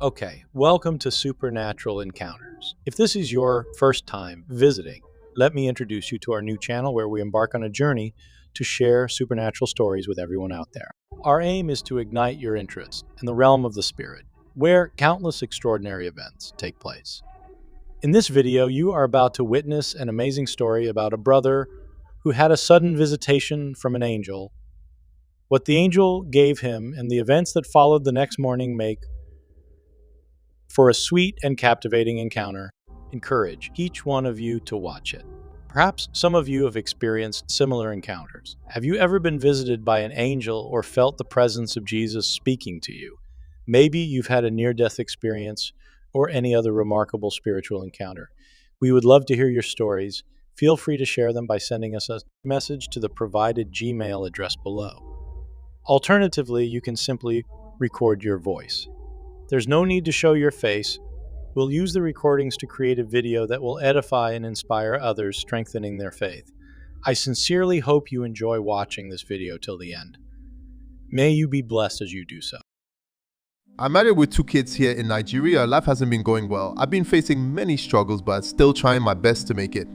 Okay, welcome to Supernatural Encounters. If this is your first time visiting, let me introduce you to our new channel where we embark on a journey to share supernatural stories with everyone out there. Our aim is to ignite your interest in the realm of the spirit, where countless extraordinary events take place. In this video, you are about to witness an amazing story about a brother who had a sudden visitation from an angel. What the angel gave him and the events that followed the next morning make for a sweet and captivating encounter. Encourage each one of you to watch it. Perhaps some of you have experienced similar encounters. Have you ever been visited by an angel or felt the presence of Jesus speaking to you? Maybe you've had a near-death experience or any other remarkable spiritual encounter. We would love to hear your stories. Feel free to share them by sending us a message to the provided Gmail address below. Alternatively, you can simply record your voice. There's no need to show your face. We'll use the recordings to create a video that will edify and inspire others, strengthening their faith. I sincerely hope you enjoy watching this video till the end. May you be blessed as you do so. I'm married with 2 kids here in Nigeria. Life hasn't been going well. I've been facing many struggles, but still trying my best to make it.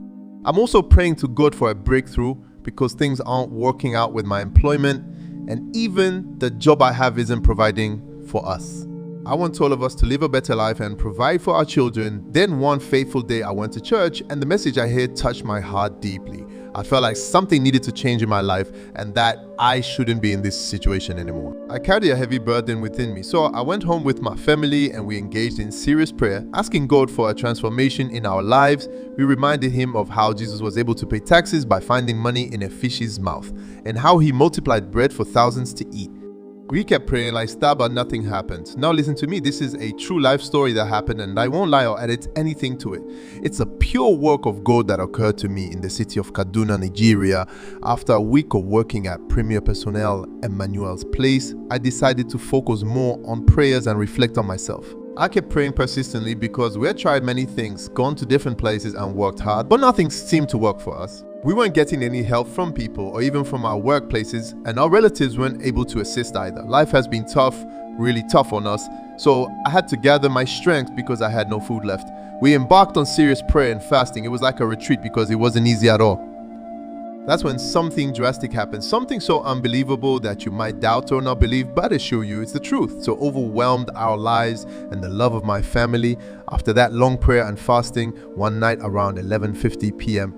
I'm also praying to God for a breakthrough because things aren't working out with my employment, and even the job I have isn't providing for us. I want all of us to live a better life and provide for our children. Then one fateful day I went to church and the message I heard touched my heart deeply. I felt like something needed to change in my life and that I shouldn't be in this situation anymore. I carried a heavy burden within me, so I went home with my family and we engaged in serious prayer, asking God for a transformation in our lives. We reminded him of how Jesus was able to pay taxes by finding money in a fish's mouth and how he multiplied bread for thousands to eat. We kept praying like that, but nothing happened. Now listen to me, this is a true life story that happened and I won't lie or edit anything to it. It's a pure work of God that occurred to me in the city of Kaduna, Nigeria. After a week of working at Premier Personnel Emmanuel's place, I decided to focus more on prayers and reflect on myself. I kept praying persistently because we had tried many things, gone to different places and worked hard, but nothing seemed to work for us. We weren't getting any help from people or even from our workplaces, and our relatives weren't able to assist either. Life has been tough, really tough on us, so I had to gather my strength because I had no food left. We embarked on serious prayer and fasting. It was like a retreat because it wasn't easy at all. That's when something drastic happened, something so unbelievable that you might doubt or not believe, but I assure you it's the truth. So overwhelmed our lives and the love of my family. After that long prayer and fasting, one night around 11:50 p.m.,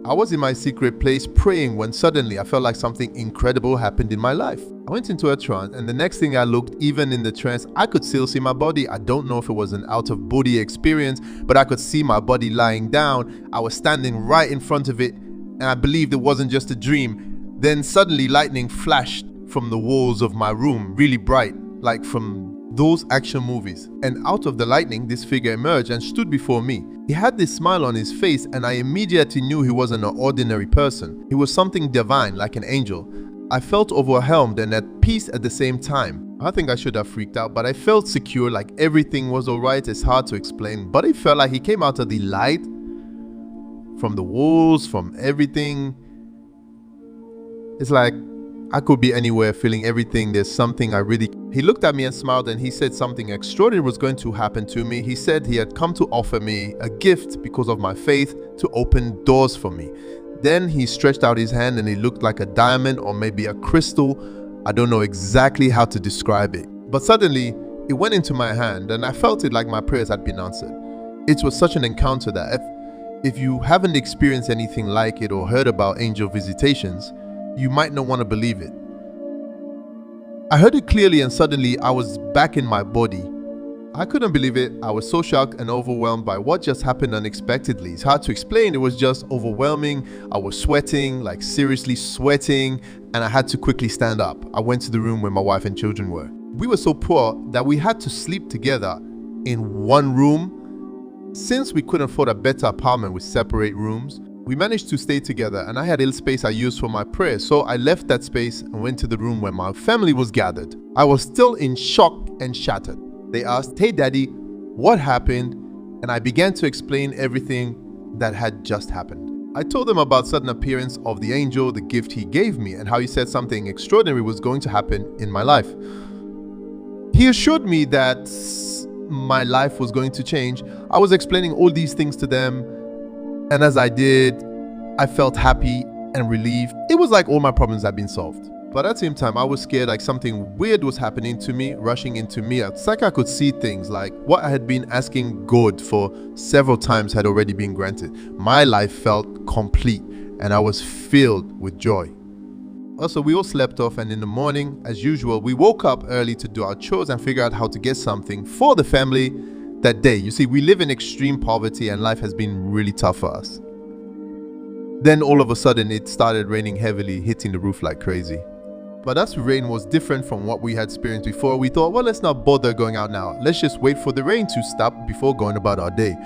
I was in my secret place praying when suddenly I felt like something incredible happened in my life. I went into a trance and the next thing I looked, even in the trance, I could still see my body. I don't know if it was an out-of-body experience, but I could see my body lying down. I was standing right in front of it and I believed it wasn't just a dream. Then suddenly lightning flashed from the walls of my room, really bright, like from those action movies. And out of the lightning, this figure emerged and stood before me. He had this smile on his face and I immediately knew he wasn't an ordinary person. He was something divine, like an angel. I felt overwhelmed and at peace at the same time. I think I should have freaked out, but I felt secure, like everything was alright. It's hard to explain, but it felt like he came out of the light, from the walls, from everything. It's like I could be anywhere feeling everything. There's something He looked at me and smiled and he said something extraordinary was going to happen to me. He said he had come to offer me a gift because of my faith to open doors for me. Then he stretched out his hand and it looked like a diamond or maybe a crystal. I don't know exactly how to describe it. But suddenly it went into my hand and I felt it like my prayers had been answered. It was such an encounter that if you haven't experienced anything like it or heard about angel visitations, you might not want to believe it. I heard it clearly and suddenly I was back in my body. I couldn't believe it. I was so shocked and overwhelmed by what just happened unexpectedly. It's hard to explain. It was just overwhelming. I was sweating, like seriously sweating, and I had to quickly stand up. I went to the room where my wife and children were. We were so poor that we had to sleep together in one room. Since we couldn't afford a better apartment with separate rooms, we managed to stay together and I had a little space I used for my prayers, so I left that space and went to the room where my family was gathered. I was still in shock and shattered. They asked, "Hey daddy, what happened?" And I began to explain everything that had just happened. I told them about sudden appearance of the angel, the gift he gave me, and how he said something extraordinary was going to happen in my life. He assured me that my life was going to change, I was explaining all these things to them. And as I did, I felt happy and relieved. It was like all my problems had been solved. But at the same time, I was scared like something weird was happening to me, rushing into me. It's like I could see things like what I had been asking God for several times had already been granted. My life felt complete and I was filled with joy. Also, we all slept off, and in the morning, as usual, we woke up early to do our chores and figure out how to get something for the family that day. You see, we live in extreme poverty and life has been really tough for us. Then all of a sudden, it started raining heavily, hitting the roof like crazy. But as rain was different from what we had experienced before, we thought, well, let's not bother going out now. Let's just wait for the rain to stop before going about our day.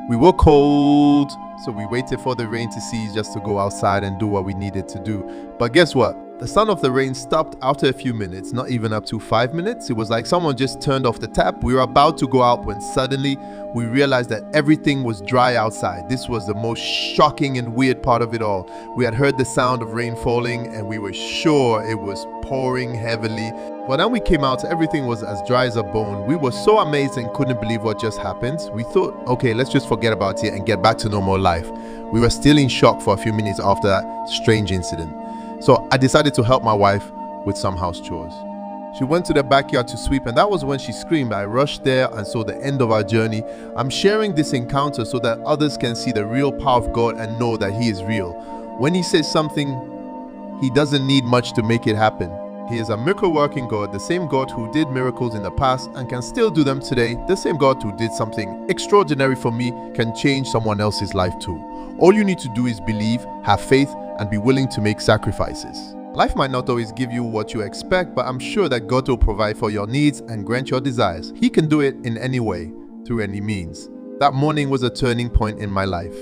We were cold, so we waited for the rain to cease just to go outside and do what we needed to do. But guess what? The sound of the rain stopped after a few minutes, not even up to 5 minutes. It was like someone just turned off the tap. We were about to go out when suddenly we realized that everything was dry outside. This was the most shocking and weird part of it all. We had heard the sound of rain falling and we were sure it was pouring heavily. But then we came out, everything was as dry as a bone. We were so amazed and couldn't believe what just happened. We thought, okay, let's just forget about it and get back to normal life. We were still in shock for a few minutes after that strange incident. So I decided to help my wife with some house chores. She went to the backyard to sweep, and that was when she screamed. I rushed there and saw the end of our journey. I'm sharing this encounter so that others can see the real power of God and know that He is real. When He says something, He doesn't need much to make it happen. He is a miracle-working God, the same God who did miracles in the past and can still do them today. The same God who did something extraordinary for me can change someone else's life too. All you need to do is believe, have faith, and be willing to make sacrifices. Life might not always give you what you expect, but I'm sure that God will provide for your needs and grant your desires. He can do it in any way, through any means. That morning was a turning point in my life.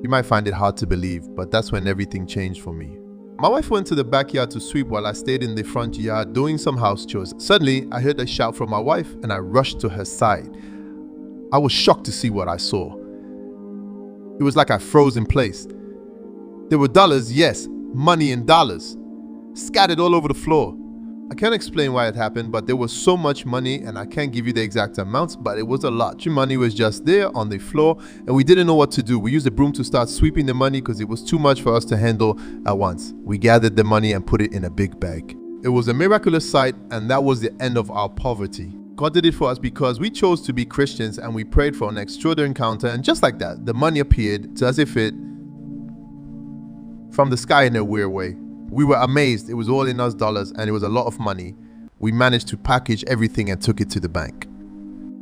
You might find it hard to believe, but that's when everything changed for me. My wife went to the backyard to sweep while I stayed in the front yard doing some house chores. Suddenly, I heard a shout from my wife and I rushed to her side. I was shocked to see what I saw. It was like I froze in place. There were dollars, yes, money in dollars, scattered all over the floor. I can't explain why it happened, but there was so much money and I can't give you the exact amounts, but it was a lot. The money was just there on the floor and we didn't know what to do. We used a broom to start sweeping the money because it was too much for us to handle at once. We gathered the money and put it in a big bag. It was a miraculous sight, and that was the end of our poverty. God did it for us because we chose to be Christians and we prayed for an extraordinary encounter, and just like that, the money appeared as if it from the sky in a weird way. We were amazed. It was all in us dollars and it was a lot of money. We managed to package everything and took it to the bank.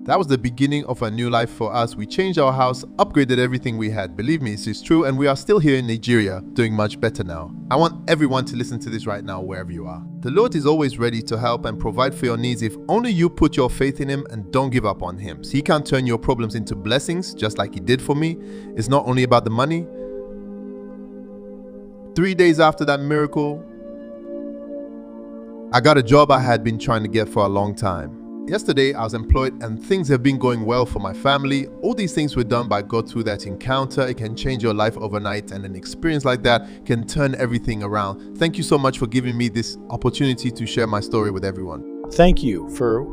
That was the beginning of a new life for us. We changed our house, upgraded everything we had. Believe me, this is true, and we are still here in Nigeria, doing much better now. I want everyone to listen to this right now, wherever you are. The Lord is always ready to help and provide for your needs if only you put your faith in Him and don't give up on Him. So He can turn your problems into blessings, just like He did for me. It's not only about the money. 3 days after that miracle, I got a job I had been trying to get for a long time. Yesterday, I was employed and things have been going well for my family. All these things were done by God through that encounter. It can change your life overnight, and an experience like that can turn everything around. Thank you so much for giving me this opportunity to share my story with everyone. Thank you for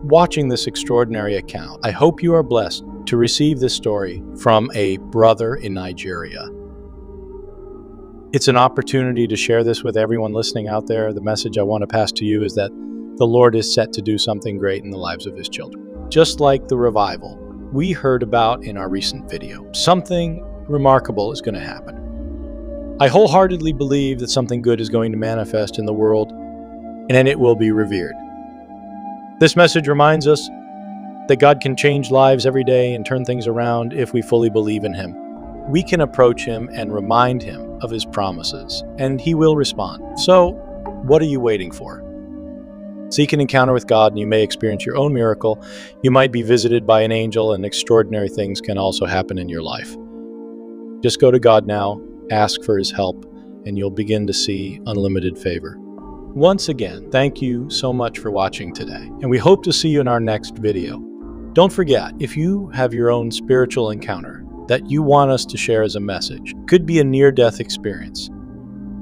watching this extraordinary account. I hope you are blessed to receive this story from a brother in Nigeria. It's an opportunity to share this with everyone listening out there. The message I want to pass to you is that the Lord is set to do something great in the lives of His children. Just like the revival we heard about in our recent video, something remarkable is going to happen. I wholeheartedly believe that something good is going to manifest in the world, and then it will be revered. This message reminds us that God can change lives every day and turn things around if we fully believe in Him. We can approach Him and remind Him of His promises, and He will respond. So, what are you waiting for? Seek an encounter with God, and you may experience your own miracle. You might be visited by an angel, and extraordinary things can also happen in your life. Just go to God now, ask for His help, and you'll begin to see unlimited favor. Once again, thank you so much for watching today, and we hope to see you in our next video. Don't forget, if you have your own spiritual encounter that you want us to share as a message, could be a near-death experience,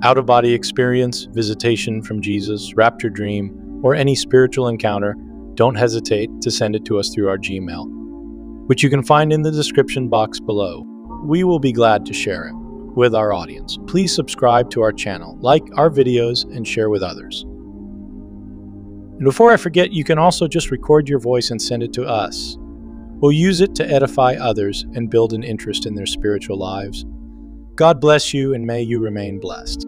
out-of-body experience, visitation from Jesus, rapture dream, or any spiritual encounter, don't hesitate to send it to us through our Gmail, which you can find in the description box below. We will be glad to share it with our audience. Please subscribe to our channel, like our videos, and share with others. And before I forget, you can also just record your voice and send it to us. We'll use it to edify others and build an interest in their spiritual lives. God bless you, and may you remain blessed.